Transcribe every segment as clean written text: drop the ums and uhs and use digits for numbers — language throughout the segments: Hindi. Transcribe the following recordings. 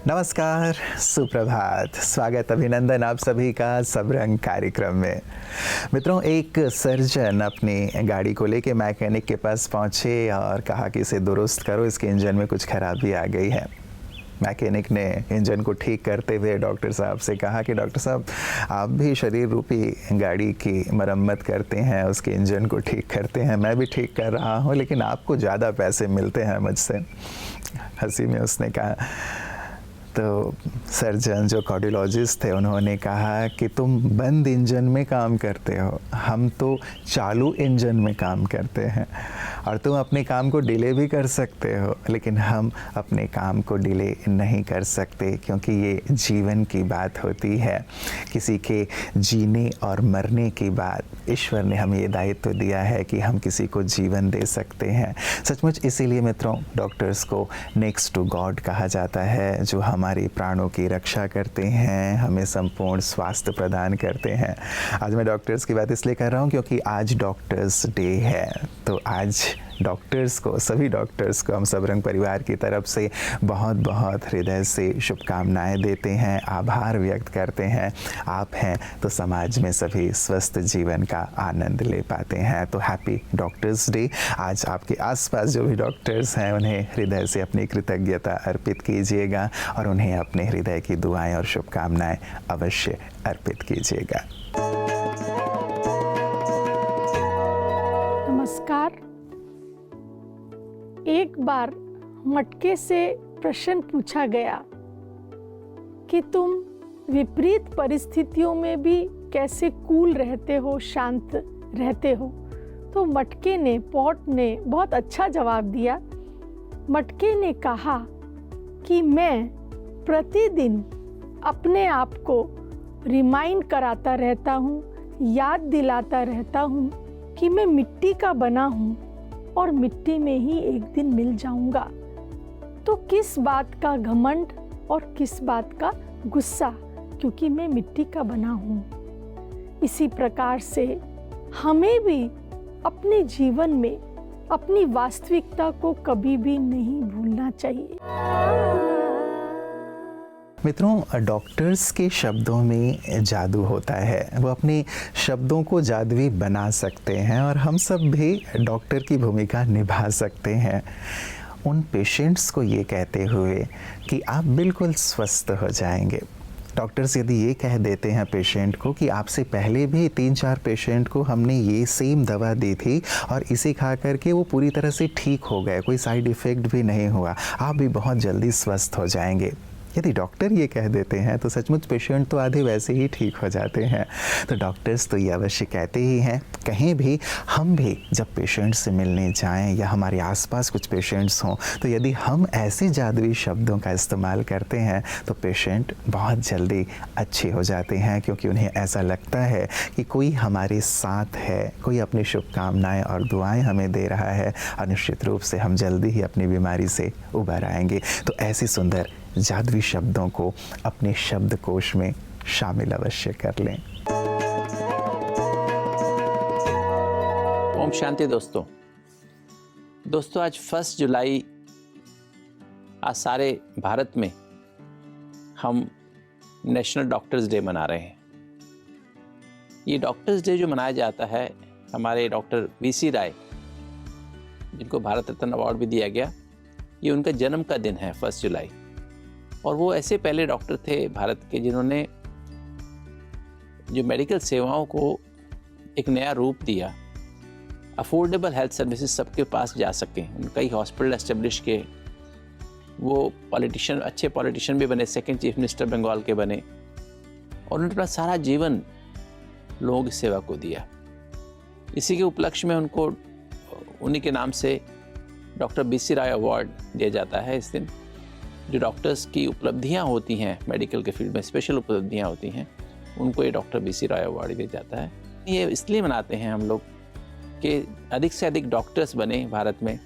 नमस्कार, सुप्रभात, स्वागत, अभिनंदन आप सभी का सब रंग कार्यक्रम में। मित्रों, एक सर्जन अपनी गाड़ी को लेके मैकेनिक के पास पहुंचे और कहा कि इसे दुरुस्त करो, इसके इंजन में कुछ खराबी आ गई है। मैकेनिक ने इंजन को ठीक करते हुए डॉक्टर साहब से कहा कि डॉक्टर साहब, आप भी शरीर रूपी गाड़ी की मरम्मत करते हैं, उसके इंजन को ठीक करते हैं, मैं भी ठीक कर रहा हूँ, लेकिन आपको ज़्यादा पैसे मिलते हैं मुझसे। हंसी में उसने कहा। तो सर्जन जो कार्डियोलॉजिस्ट थे उन्होंने कहा कि तुम बंद इंजन में काम करते हो, हम तो चालू इंजन में काम करते हैं, और तुम अपने काम को डिले भी कर सकते हो, लेकिन हम अपने काम को डिले नहीं कर सकते, क्योंकि ये जीवन की बात होती है। किसी के जीने और मरने की बात, ईश्वर ने हमें ये दायित्व दिया है कि हम किसी को जीवन दे सकते हैं। सचमुच इसीलिए मित्रों, डॉक्टर्स को नेक्स्ट टू गॉड कहा जाता है, जो हमारे प्राणों की रक्षा करते हैं, हमें संपूर्ण स्वास्थ्य प्रदान करते हैं। आज मैं डॉक्टर्स की बात इसलिए कर रहा हूँ क्योंकि आज डॉक्टर्स डे है। तो आज डॉक्टर्स को, सभी डॉक्टर्स को हम सबरंग परिवार की तरफ से बहुत बहुत हृदय से शुभकामनाएं देते हैं, आभार व्यक्त करते हैं। आप हैं तो समाज में सभी स्वस्थ जीवन का आनंद ले पाते हैं। तो हैप्पी डॉक्टर्स डे। आज आपके आसपास जो भी डॉक्टर्स हैं उन्हें हृदय से अपनी कृतज्ञता अर्पित कीजिएगा और उन्हें अपने हृदय की दुआएं और शुभकामनाएं अवश्य अर्पित कीजिएगा। नमस्कार। एक बार मटके से प्रश्न पूछा गया कि तुम विपरीत परिस्थितियों में भी कैसे कूल रहते हो, शांत रहते हो। तो मटके ने, पॉट ने बहुत अच्छा जवाब दिया। मटके ने कहा कि मैं प्रतिदिन अपने आप को रिमाइंड कराता रहता हूँ, याद दिलाता रहता हूँ कि मैं मिट्टी का बना हूँ और मिट्टी में ही एक दिन मिल जाऊंगा। तो किस बात का घमंड और किस बात का गुस्सा, क्योंकि मैं मिट्टी का बना हूँ। इसी प्रकार से हमें भी अपने जीवन में अपनी वास्तविकता को कभी भी नहीं भूलना चाहिए। मित्रों, डॉक्टर्स के शब्दों में जादू होता है, वो अपने शब्दों को जादुई बना सकते हैं और हम सब भी डॉक्टर की भूमिका निभा सकते हैं, उन पेशेंट्स को ये कहते हुए कि आप बिल्कुल स्वस्थ हो जाएंगे। डॉक्टर्स यदि ये कह देते हैं पेशेंट को कि आपसे पहले भी 3-4 पेशेंट को हमने ये सेम दवा दी थी और इसे खा करके वो पूरी तरह से ठीक हो गए, कोई साइड इफ़ेक्ट भी नहीं हुआ, आप भी बहुत जल्दी स्वस्थ हो जाएंगे, यदि डॉक्टर ये कह देते हैं तो सचमुच पेशेंट तो आधे वैसे ही ठीक हो जाते हैं। तो डॉक्टर्स तो ये अवश्य कहते ही हैं। कहीं भी हम भी जब पेशेंट से मिलने जाएं या हमारे आसपास कुछ पेशेंट्स हों, तो यदि हम ऐसे जादुई शब्दों का इस्तेमाल करते हैं तो पेशेंट बहुत जल्दी अच्छे हो जाते हैं, क्योंकि उन्हें ऐसा लगता है कि कोई हमारे साथ है, कोई अपनी शुभकामनाएं और दुआएं हमें दे रहा है और निश्चित रूप से हम जल्दी ही अपनी बीमारी से उबर आएंगे। तो ऐसी सुंदर जादुई शब्दों को अपने शब्दकोश में शामिल अवश्य कर लें। ओम शांति। दोस्तों, आज 1 जुलाई, आज सारे भारत में हम नेशनल डॉक्टर्स डे मना रहे हैं। ये डॉक्टर्स डे जो मनाया जाता है, हमारे डॉक्टर वीसी राय, जिनको भारत रत्न अवार्ड भी दिया गया, ये उनका जन्म का दिन है 1 जुलाई। और वो ऐसे पहले डॉक्टर थे भारत के जिन्होंने जो मेडिकल सेवाओं को एक नया रूप दिया, अफोर्डेबल हेल्थ सर्विसेज सबके पास जा सकें। कई हॉस्पिटल एस्टेब्लिश के, वो पॉलिटिशियन, अच्छे पॉलिटिशियन भी बने, सेकंड चीफ मिनिस्टर बंगाल के बने, और उन्होंने अपना सारा जीवन लोगों की सेवा को दिया। इसी के उपलक्ष्य में उनको, उन्हीं के नाम से डॉक्टर बीसी राय अवार्ड दिया जाता है इस दिन। जो डॉक्टर्स की उपलब्धियां होती हैं मेडिकल के फील्ड में, स्पेशल उपलब्धियां होती हैं, उनको ये डॉक्टर बीसी राय अवार्ड दिया जाता है। ये इसलिए मनाते हैं हम लोग कि अधिक से अधिक डॉक्टर्स बने भारत में,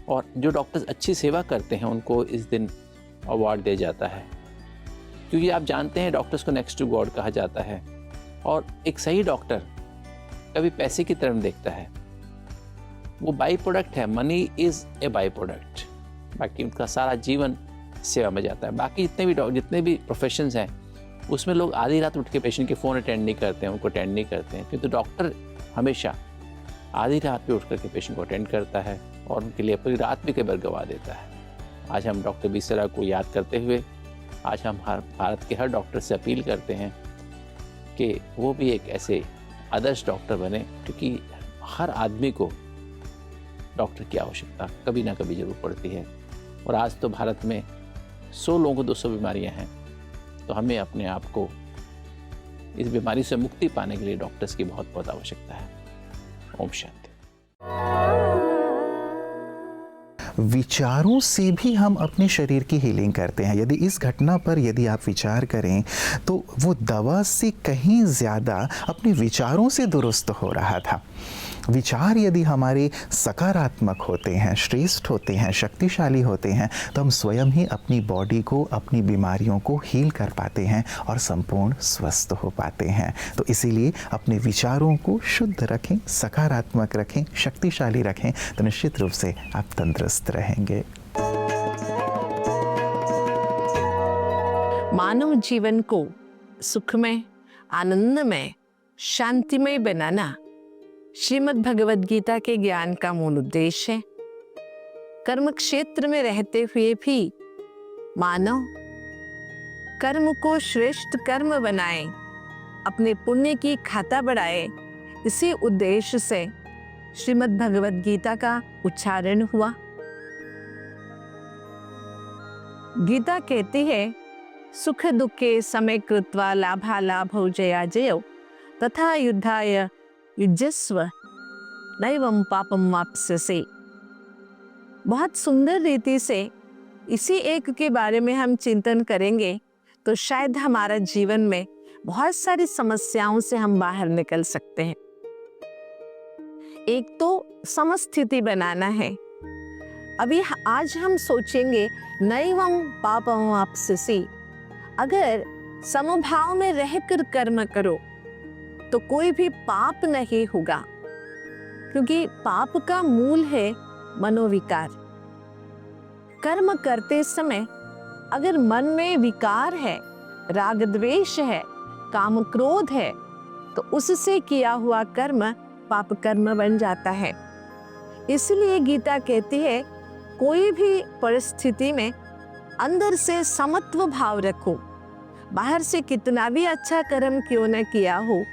और जो डॉक्टर्स अच्छी सेवा करते हैं उनको इस दिन अवार्ड दिया जाता है। क्योंकि आप जानते हैं डॉक्टर्स को नेक्स्ट टू गॉड कहा जाता है, और एक सही डॉक्टर कभी पैसे की तरफ देखता है, वो बाई प्रोडक्ट है, money is a by product. बाकी उनका सारा जीवन सेवा में जाता है। बाकी जितने भी प्रोफेशंस हैं उसमें लोग आधी रात उठ के पेशेंट के फ़ोन अटेंड नहीं करते हैं, उनको अटेंड नहीं करते हैं, क्योंकि डॉक्टर हमेशा आधी रात पे उठ करके पेशेंट को अटेंड करता है और उनके लिए पूरी रात भी कई बार गवा देता है। आज हम डॉक्टर बिसरा को याद करते हुए आज हम भारत के हर डॉक्टर से अपील करते हैं कि वो भी एक ऐसे आदर्श डॉक्टर बने, क्योंकि हर आदमी को डॉक्टर की आवश्यकता कभी ना कभी ज़रूर पड़ती है। और आज तो भारत में 100 लोगों को 200 बीमारियां हैं, तो हमें अपने आप को इस बीमारी से मुक्ति पाने के लिए डॉक्टर्स की बहुत बहुत आवश्यकता है। ओम शांति। विचारों से भी हम अपने शरीर की हीलिंग करते हैं। यदि इस घटना पर यदि आप विचार करें तो वो दवा से कहीं ज़्यादा अपने विचारों से दुरुस्त हो रहा था। विचार यदि हमारे सकारात्मक होते हैं, श्रेष्ठ होते हैं, शक्तिशाली होते हैं, तो हम स्वयं ही अपनी बॉडी को, अपनी बीमारियों को हील कर पाते हैं और संपूर्ण स्वस्थ हो पाते हैं। तो इसीलिए अपने विचारों को शुद्ध रखें, सकारात्मक रखें, शक्तिशाली रखें, तो निश्चित रूप से आप तंदुरुस्त रहेंगे। मानव जीवन को सुखमय, आनंदमय, शांतिमय बनाना श्रीमद् भगवद गीता के ज्ञान का मूल उद्देश्य है। कर्म क्षेत्र में रहते हुए भी मानव कर्म को श्रेष्ठ कर्म बनाए, अपने पुण्य की खाता बढ़ाए, इसी उद्देश्य से श्रीमद् भगवद गीता का उच्चारण हुआ। गीता कहती है, सुख दुखे समय कृत्वा लाभालाभौ जया जयो तथा युद्धाय युजस्व नैवं पापम वाप्स्यसे। बहुत सुंदर रीति से इसी एक के बारे में हम चिंतन करेंगे तो शायद हमारा जीवन में बहुत सारी समस्याओं से हम बाहर निकल सकते हैं। एक तो समस्थिति बनाना है। अभी आज हम सोचेंगे नैवं पापम वाप्स्यसे, अगर समभाव में रहकर कर्म करो तो कोई भी पाप नहीं होगा, क्योंकि पाप का मूल है मनोविकार। कर्म करते समय अगर मन में विकार है, राग द्वेष है, काम क्रोध है, तो उससे किया हुआ कर्म पाप कर्म बन जाता है। इसलिए गीता कहती है, कोई भी परिस्थिति में अंदर से समत्व भाव रखो। बाहर से कितना भी अच्छा कर्म क्यों न किया हो,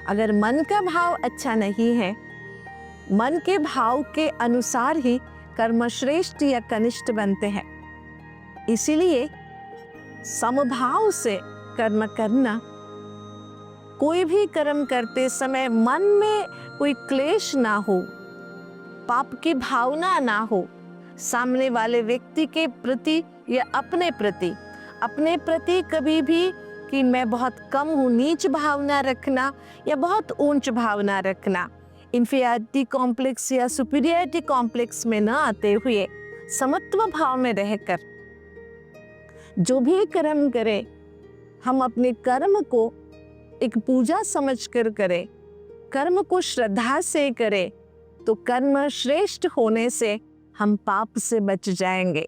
अगर मन का भाव अच्छा नहीं है, मन के भाव के अनुसार ही कर्म श्रेष्ठ या कनिष्ठ बनते हैं। इसीलिए समभाव से कर्म करना, कोई भी कर्म करते समय मन में कोई क्लेश ना हो, पाप की भावना ना हो, सामने वाले व्यक्ति के प्रति या अपने प्रति कभी भी कि मैं बहुत कम हूँ, नीच भावना रखना या बहुत ऊंच भावना रखना, इंफीरियरिटी कॉम्प्लेक्स या सुपीरियरिटी कॉम्प्लेक्स में न आते हुए समत्व भाव में रहकर जो भी कर्म करें, हम अपने कर्म को एक पूजा समझकर करें, कर्म को श्रद्धा से करें, तो कर्म श्रेष्ठ होने से हम पाप से बच जाएंगे।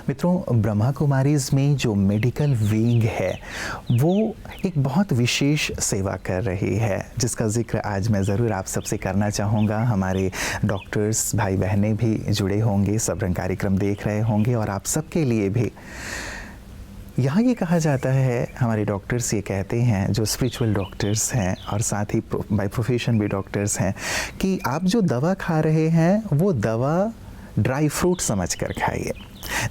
मित्रों, ब्रह्मा कुमारीज में जो मेडिकल विंग है वो एक बहुत विशेष सेवा कर रही है, जिसका जिक्र आज मैं ज़रूर आप सबसे करना चाहूँगा। हमारे डॉक्टर्स भाई बहनें भी जुड़े होंगे, सब रंग कार्यक्रम देख रहे होंगे, और आप सबके लिए भी यहाँ ये कहा जाता है, हमारे डॉक्टर्स ये कहते हैं, जो स्पिरिचुअल डॉक्टर्स हैं और साथ ही बाय प्रोफेशन भी डॉक्टर्स हैं, कि आप जो दवा खा रहे हैं वो दवा ड्राई फ्रूट समझ कर खाइए।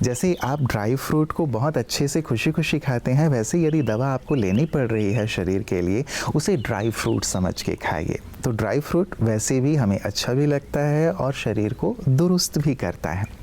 जैसे आप ड्राई फ्रूट को बहुत अच्छे से खुशी खुशी खाते हैं, वैसे यदि दवा आपको लेनी पड़ रही है शरीर के लिए, उसे ड्राई फ्रूट समझ के खाइए। तो ड्राई फ्रूट वैसे भी हमें अच्छा भी लगता है और शरीर को दुरुस्त भी करता है।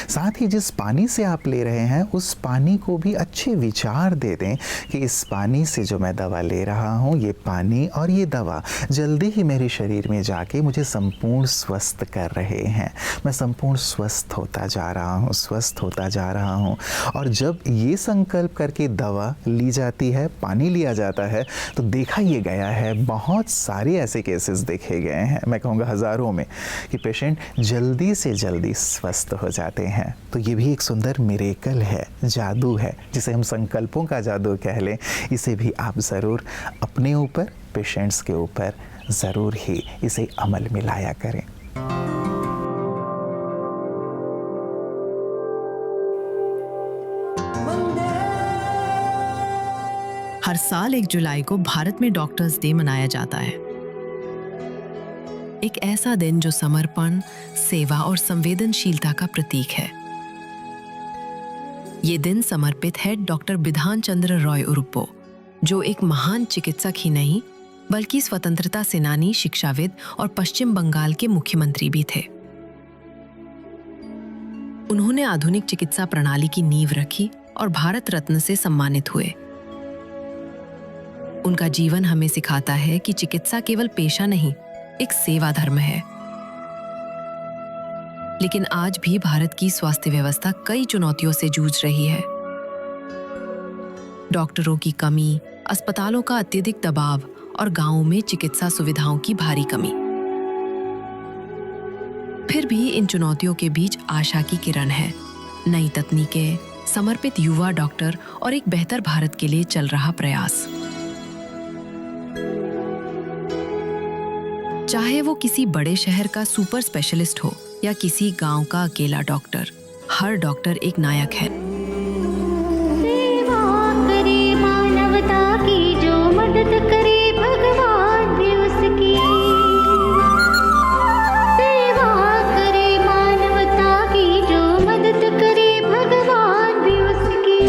साथ ही जिस पानी से आप ले रहे हैं उस पानी को भी अच्छे विचार दे दें कि इस पानी से जो मैं दवा ले रहा हूँ, ये पानी और ये दवा जल्दी ही मेरे शरीर में जाके मुझे संपूर्ण स्वस्थ कर रहे हैं। मैं संपूर्ण स्वस्थ होता जा रहा हूँ, स्वस्थ होता जा रहा हूँ। और जब ये संकल्प करके दवा ली जाती है, पानी लिया जाता है, तो देखा ये गया है, बहुत सारे ऐसे केसेस देखे गए हैं, मैं कहूँगा हज़ारों में, कि पेशेंट जल्दी से जल्दी स्वस्थ हो जाता जाते हैं, तो ये भी एक सुंदर मिरेकल है, जादू है, जिसे हम संकल्पों का जादू कह लें। इसे भी आप ज़रूर अपने ऊपर, पेशेंट्स के ऊपर ज़रूर ही इसे अमल में लाया करें। हर साल 1 जुलाई को भारत में डॉक्टर्स डे मनाया जाता है। एक ऐसा दिन जो समर्पण, सेवा और संवेदनशीलता का प्रतीक है। ये दिन समर्पित है डॉक्टर बिधान चंद्र रॉय उरुप्पो, जो एक महान चिकित्सक ही नहीं बल्कि स्वतंत्रता सेनानी, शिक्षाविद और पश्चिम बंगाल के मुख्यमंत्री भी थे। उन्होंने आधुनिक चिकित्सा प्रणाली की नींव रखी और भारत रत्न से सम्मानित हुए। उनका जीवन हमें सिखाता है कि चिकित्सा केवल पेशा नहीं, एक सेवा धर्म है। लेकिन आज भी भारत की स्वास्थ्य व्यवस्था कई चुनौतियों से जूझ रही है। डॉक्टरों की कमी, अस्पतालों का अत्यधिक दबाव और गांवों में चिकित्सा सुविधाओं की भारी कमी। फिर भी इन चुनौतियों के बीच आशा की किरण है। नई तकनीकें, समर्पित युवा डॉक्टर और एक बेहतर भारत के लिए चल रहा प्रयास। चाहे वो किसी बड़े शहर का सुपर स्पेशलिस्ट हो या किसी गांव का अकेला डॉक्टर, हर डॉक्टर एक नायक है। सेवा करे मानवता की, जो मदद करे भगवान भी उसकी। सेवा करे मानवता की, जो मदद करे भगवान भी उसकी।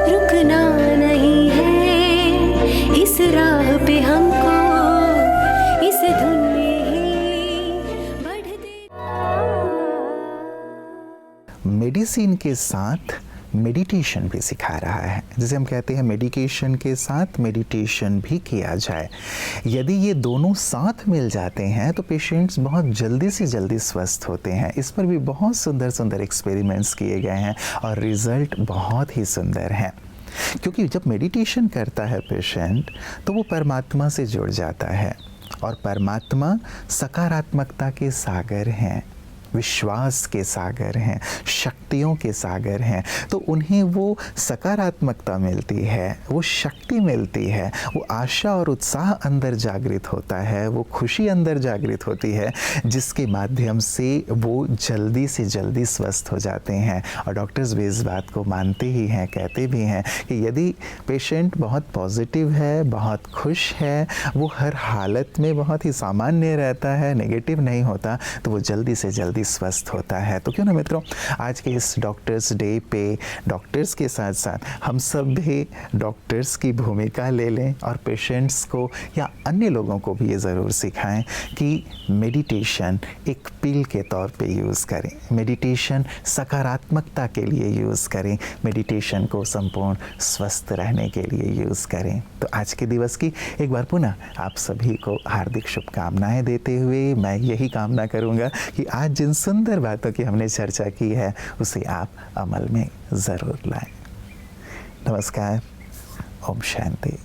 रुकना नहीं है इस राह पे हमको, मेडिसिन के साथ मेडिटेशन भी सिखा रहा है। जैसे हम कहते हैं मेडिकेशन के साथ मेडिटेशन भी किया जाए। यदि ये दोनों साथ मिल जाते हैं तो पेशेंट्स बहुत जल्दी से जल्दी स्वस्थ होते हैं। इस पर भी बहुत सुंदर सुंदर एक्सपेरिमेंट्स किए गए हैं और रिज़ल्ट बहुत ही सुंदर हैं। क्योंकि जब मेडिटेशन करता है पेशेंट तो वो परमात्मा से जुड़ जाता है, और परमात्मा सकारात्मकता के सागर हैं, विश्वास के सागर हैं, शक्तियों के सागर हैं। तो उन्हें वो सकारात्मकता मिलती है, वो शक्ति मिलती है, वो आशा और उत्साह अंदर जागृत होता है, वो खुशी अंदर जागृत होती है, जिसके माध्यम से वो जल्दी से जल्दी स्वस्थ हो जाते हैं। और डॉक्टर्स भी इस बात को मानते ही हैं, कहते भी हैं कि यदि पेशेंट बहुत पॉजिटिव है, बहुत खुश है, वो हर हालत में बहुत ही सामान्य रहता है, नेगेटिव नहीं होता, तो वो जल्दी से जल्दी स्वस्थ होता है। तो क्यों ना मित्रों, आज के इस डॉक्टर्स डे पे डॉक्टर्स के साथ साथ हम सब भी डॉक्टर्स की भूमिका ले लें और पेशेंट्स को या अन्य लोगों को भी ये ज़रूर सिखाएं कि मेडिटेशन एक पिल के तौर पे यूज़ करें, मेडिटेशन सकारात्मकता के लिए यूज़ करें, मेडिटेशन को संपूर्ण स्वस्थ रहने के लिए यूज़ करें। तो आज के दिवस की एक बार पुनः आप सभी को हार्दिक शुभकामनाएं देते हुए मैं यही कामना करूंगा कि आज जिन सुंदर बातों की हमने चर्चा की है उसे आप अमल में ज़रूर लाएं। नमस्कार, ओम शांति।